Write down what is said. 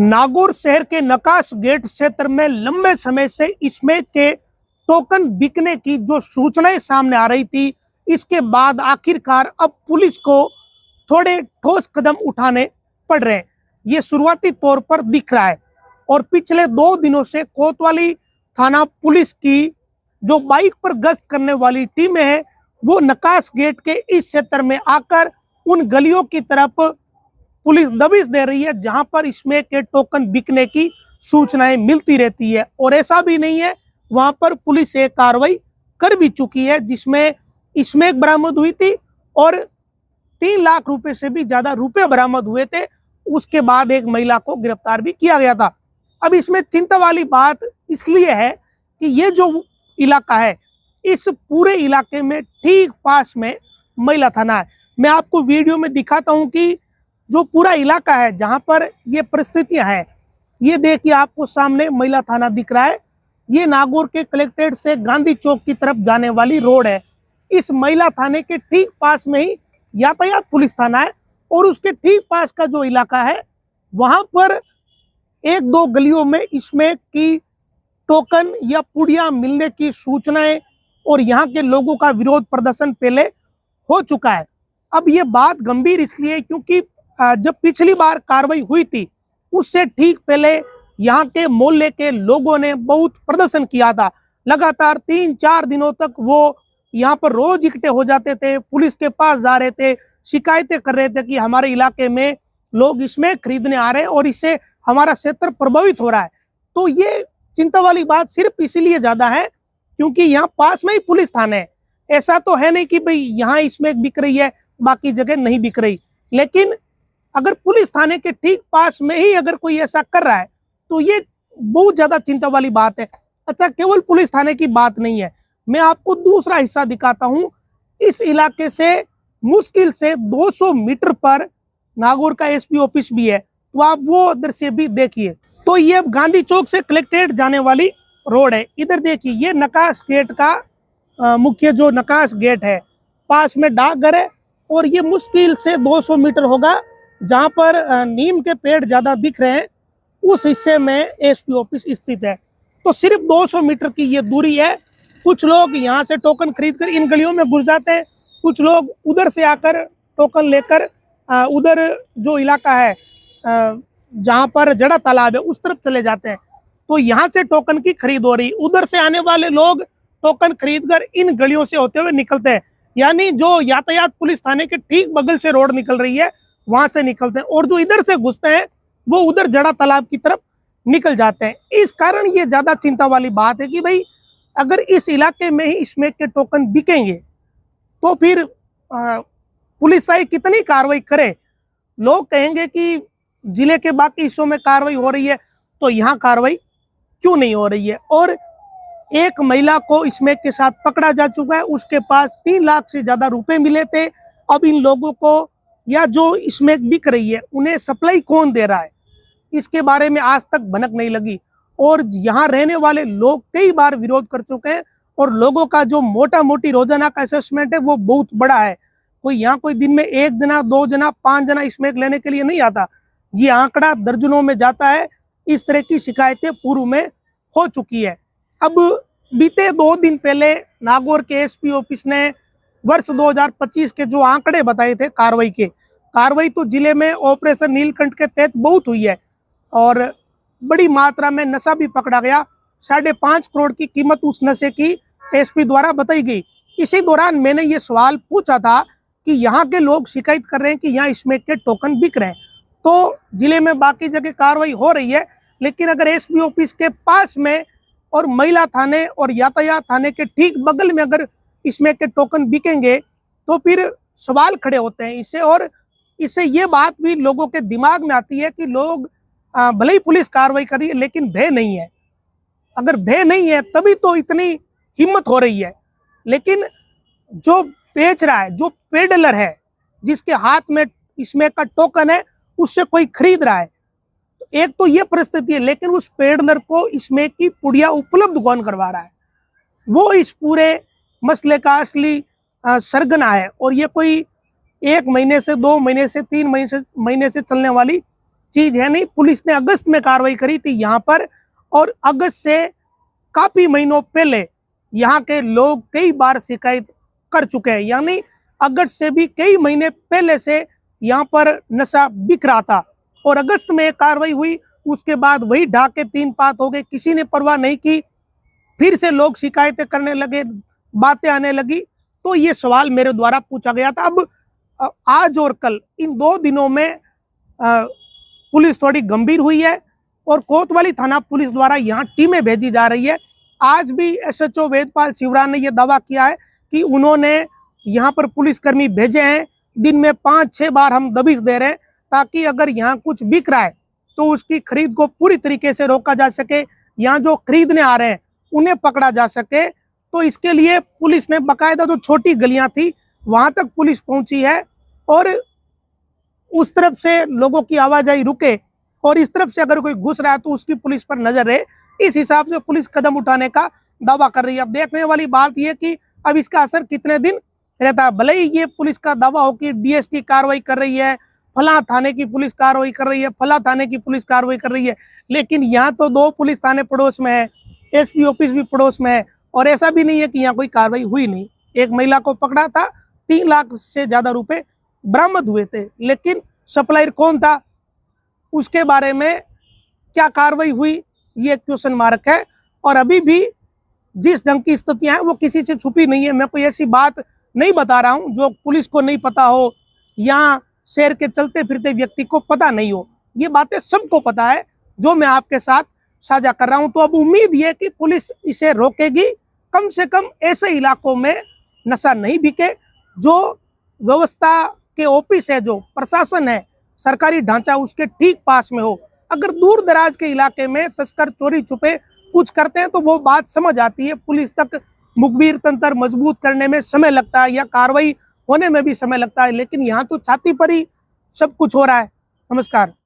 नागौर शहर के नकाश गेट क्षेत्र में लंबे समय से स्मैक के टोकन बिकने की जो सूचनाएं सामने आ रही थी, इसके बाद आखिरकार अब पुलिस को थोड़े ठोस कदम उठाने पड़ रहे हैं। ये शुरुआती तौर पर दिख रहा है और पिछले 2 दिनों से कोतवाली थाना पुलिस की जो बाइक पर गश्त करने वाली टीमें हैं, वो नकाश गेट के इस क्षेत्र में आकर उन गलियों की तरफ पुलिस दबिश दे रही है जहां पर स्मैक के टोकन बिकने की सूचनाएं मिलती रहती है। और ऐसा भी नहीं है, वहां पर पुलिस एक कार्रवाई कर भी चुकी है जिसमें स्मैक बरामद हुई थी और 3 लाख रुपए से भी ज्यादा रुपए बरामद हुए थे। उसके बाद एक महिला को गिरफ्तार भी किया गया था। अब इसमें चिंता वाली बात इसलिए है कि ये जो इलाका है, इस पूरे इलाके में ठीक पास में महिला थाना है। मैं आपको वीडियो में दिखाता हूं कि जो पूरा इलाका है जहां पर ये परिस्थितियां हैं, ये देखिए आपको सामने महिला थाना दिख रहा है। ये नागौर के कलेक्ट्रेट से गांधी चौक की तरफ जाने वाली रोड है। इस महिला थाने के ठीक पास में ही यातायात पुलिस थाना है और उसके ठीक पास का जो इलाका है, वहां पर 1-2 गलियों में स्मैक की टोकन या पुड़िया मिलने की सूचनाएं और यहाँ के लोगों का विरोध प्रदर्शन पहले हो चुका है। अब ये बात गंभीर इसलिए क्योंकि जब पिछली बार कार्रवाई हुई थी, उससे ठीक पहले यहाँ के मोहल्ले के लोगों ने बहुत प्रदर्शन किया था। लगातार 3-4 दिनों तक वो यहाँ पर रोज इकट्ठे हो जाते थे, पुलिस के पास जा रहे थे, शिकायतें कर रहे थे कि हमारे इलाके में लोग इसमें खरीदने आ रहे हैं और इससे हमारा क्षेत्र प्रभावित हो रहा है। तो ये चिंता वाली बात सिर्फ इसीलिए ज्यादा है क्योंकि यहाँ पास में ही पुलिस थाना है। ऐसा तो है नहीं कि भाई यहाँ इसमें बिक रही है, बाकी जगह नहीं बिक रही। लेकिन अगर पुलिस थाने के ठीक पास में ही अगर कोई ऐसा कर रहा है तो ये बहुत ज्यादा चिंता वाली बात है। अच्छा, केवल पुलिस थाने की बात नहीं है, मैं आपको दूसरा हिस्सा दिखाता हूं। इस इलाके से मुश्किल से 200 मीटर पर नागौर का एसपी ऑफिस भी है, तो आप वो दृश्य भी देखिए। तो ये गांधी चौक से कलेक्ट्रेट जाने वाली रोड है। इधर देखिए, ये नकाश गेट का मुख्य जो नकाश गेट है, पास में डाकघर है और ये मुश्किल से 200 मीटर होगा जहां पर नीम के पेड़ ज्यादा दिख रहे हैं, उस हिस्से में एसपी ऑफिस स्थित है। तो सिर्फ 200 मीटर की ये दूरी है। कुछ लोग यहाँ से टोकन खरीदकर इन गलियों में घुस जाते हैं, कुछ लोग उधर से आकर टोकन लेकर उधर जो इलाका है जहाँ पर जड़ा तालाब है उस तरफ चले जाते हैं। तो यहाँ से टोकन की खरीद हो रही, उधर से आने वाले लोग टोकन खरीदकर इन गलियों से होते हुए निकलते हैं। यानी जो यातायात पुलिस थाने के ठीक बगल से रोड निकल रही है, वहां से निकलते हैं और जो इधर से घुसते हैं वो उधर जड़ा तालाब की तरफ निकल जाते हैं। इस कारण ये ज्यादा चिंता वाली बात है कि भाई अगर इस इलाके में ही स्मैक के टोकन बिकेंगे तो फिर पुलिस चाहे कितनी कार्रवाई करे, लोग कहेंगे कि जिले के बाकी हिस्सों में कार्रवाई हो रही है तो यहाँ कार्रवाई क्यों नहीं हो रही है। और एक महिला को स्मैक के साथ पकड़ा जा चुका है, उसके पास 3 लाख से ज्यादा रुपए मिले थे। अब इन लोगों को या जो स्मैक बिक रही है उन्हें सप्लाई कौन दे रहा है, इसके बारे में आज तक भनक नहीं लगी। और यहाँ रहने वाले लोग कई बार विरोध कर चुके हैं और लोगों का जो मोटा मोटी रोजाना का असेसमेंट है वो बहुत बड़ा है। कोई यहाँ कोई दिन में 1 जना 2 जना 5 जना स्मैक लेने के लिए नहीं आता, ये आंकड़ा दर्जनों में जाता है। इस तरह की शिकायतें पूर्व में हो चुकी है। अब बीते 2 दिन पहले नागौर के एसपी ऑफिस ने वर्ष 2025 के जो आंकड़े बताए थे कार्रवाई तो जिले में ऑपरेशन नीलकंठ के तहत बहुत हुई है और बड़ी मात्रा में नशा भी पकड़ा गया। 5.5 करोड़ की कीमत उस नशे की एसपी द्वारा बताई गई। इसी दौरान मैंने ये सवाल पूछा था कि यहाँ के लोग शिकायत कर रहे हैं कि यहाँ स्मैक के टोकन बिक रहे हैं, तो जिले में बाकी जगह कार्रवाई हो रही है, लेकिन अगर एसपी ऑफिस के पास में और महिला थाने और यातायात थाने के ठीक बगल में अगर स्मैक के टोकन बिकेंगे तो फिर सवाल खड़े होते हैं इससे। और इससे ये बात भी लोगों के दिमाग में आती है कि लोग भले ही पुलिस कार्रवाई कर रही है लेकिन भय नहीं है। अगर भय नहीं है तभी तो इतनी हिम्मत हो रही है। लेकिन जो बेच रहा है, जो पेडलर है, जिसके हाथ में स्मैक का टोकन है, उससे कोई खरीद रहा है, एक तो ये परिस्थिति है। लेकिन उस पेडलर को स्मैक की पुड़िया उपलब्ध कौन करवा रहा है, वो इस पूरे मसले का असली सरगना है। और ये कोई 1 महीने से 2 महीने से 3 महीने से चलने वाली चीज है नहीं। पुलिस ने अगस्त में कार्रवाई करी थी यहाँ पर, और अगस्त से काफी महीनों पहले यहाँ के लोग कई बार शिकायत कर चुके हैं, यानी अगस्त से भी कई महीने पहले से यहाँ पर नशा बिक रहा था। और अगस्त में कार्रवाई हुई, उसके बाद वही ढाके 3 पात हो गए, किसी ने परवाह नहीं की। फिर से लोग शिकायतें करने लगे, बातें आने लगी। तो ये सवाल मेरे द्वारा पूछा गया था। अब आज और कल इन 2 दिनों में पुलिस थोड़ी गंभीर हुई है, और कोतवाली थाना पुलिस द्वारा यहाँ टीमें भेजी जा रही है। आज भी एसएचओ वेदपाल शिवरान ने यह दावा किया है कि उन्होंने यहाँ पर पुलिसकर्मी भेजे हैं, दिन में 5-6 बार हम दबिश दे रहे हैं, ताकि अगर यहाँ कुछ बिक रहा है तो उसकी खरीद को पूरी तरीके से रोका जा सके, यहाँ जो खरीदने आ रहे हैं उन्हें पकड़ा जा सके। तो इसके लिए पुलिस ने बाकायदा जो छोटी गलियां थी वहां तक पुलिस पहुंची है, और उस तरफ से लोगों की आवाजाही रुके, और इस तरफ से अगर कोई घुस रहा है तो उसकी पुलिस पर नजर रहे। इस हिसाब से पुलिस कदम उठाने का दावा कर रही है। अब देखने वाली बात यह कि अब इसका असर कितने दिन रहता है। भले ही ये पुलिस का दावा हो कि डीएसटी कार्रवाई कर रही है, फला थाने की पुलिस कार्रवाई कर रही है, फला थाने की पुलिस कार्रवाई कर रही है, लेकिन यहाँ तो 2 पुलिस थाने पड़ोस में है, एसपी ऑफिस भी पड़ोस में है, और ऐसा भी नहीं है कि यहाँ कोई कार्रवाई हुई नहीं। एक महिला को पकड़ा था, 3 लाख से ज्यादा रुपए बरामद हुए थे, लेकिन सप्लायर कौन था, उसके बारे में क्या कार्रवाई हुई, ये क्वेश्चन मार्क है। और अभी भी जिस ढंग की स्थितियां हैं वो किसी से छुपी नहीं है। मैं कोई ऐसी बात नहीं बता रहा हूं जो पुलिस को नहीं पता हो या शहर के चलते फिरते व्यक्ति को पता नहीं हो। ये बातें सबको पता है जो मैं आपके साथ साझा कर रहा हूं। तो अब उम्मीद ये कि पुलिस इसे रोकेगी, कम से कम ऐसे इलाकों में नशा नहीं बिके, जो व्यवस्था के ऑफिस है, जो प्रशासन है, सरकारी ढांचा उसके ठीक पास में हो। अगर दूर दराज के इलाके में तस्कर चोरी छुपे कुछ करते हैं तो वो बात समझ आती है। पुलिस तक मुखबिर तंत्र मजबूत करने में समय लगता है, या कार्रवाई होने में भी समय लगता है, लेकिन यहाँ तो छाती पर ही सब कुछ हो रहा है। नमस्कार।